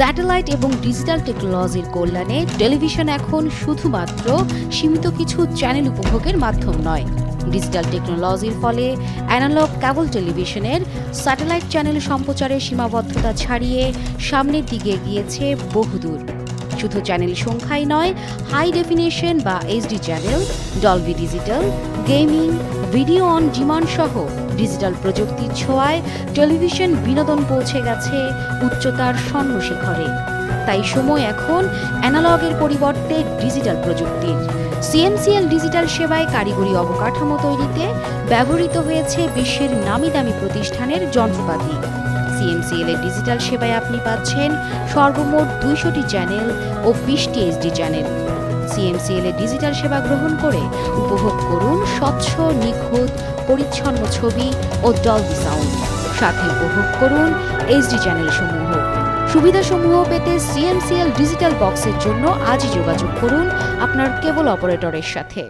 Satellite এবং digital টেকনোলজির কল্যাণে টেলিভিশন এখন শুধুমাত্র সীমিত কিছু চ্যানেল উপভোগের মাধ্যম নয়। ডিজিটাল টেকনোলজির ফলে অ্যানালগ কেবল টেলিভিশনের স্যাটেলাইট চ্যানেল সম্প্রচারের সীমাবদ্ধতা ছাড়িয়ে সামনের দিকে গিয়েছে বহুদূর। শুধু চ্যানেল সংখ্যাই নয়, হাই ডেফিনেশন বা HD channel, Dolby digital, gaming, video on demand সহ ডিজিটাল প্রযুক্তির ছোঁয়ায় টেলিভিশন বিনোদন পৌঁছে গেছে উচ্চতার স্বর্ণ শিখরে। তাই সময় এখন অ্যানালগের পরিবর্তে ডিজিটাল প্রযুক্তির। সিএমসিএল ডিজিটাল সেবায় কারিগরি অবকাঠামো তৈরিতে ব্যবহৃত হয়েছে বিশ্বের নামিদামি প্রতিষ্ঠানের যন্ত্রপাতি। সিএমসিএল এর ডিজিটাল সেবায় আপনি পাচ্ছেন সর্বমোট 200টি চ্যানেল ও 20টি এইচডি চ্যানেল। সিএমসিএল এর ডিজিটাল সেবা গ্রহণ করে উপভোগ করুন স্বচ্ছ, নিখুঁত, পরিচ্ছন্ন ছবি ও ডলবি সাউন্ড। সাথে উপভোগ করুন এইচডি চ্যানেলসমূহ। সুবিধাসমূহ পেতে সিএমসিএল ডিজিটাল বক্সের জন্য আজই যোগাযোগ করুন আপনার কেবল অপারেটরের সাথে।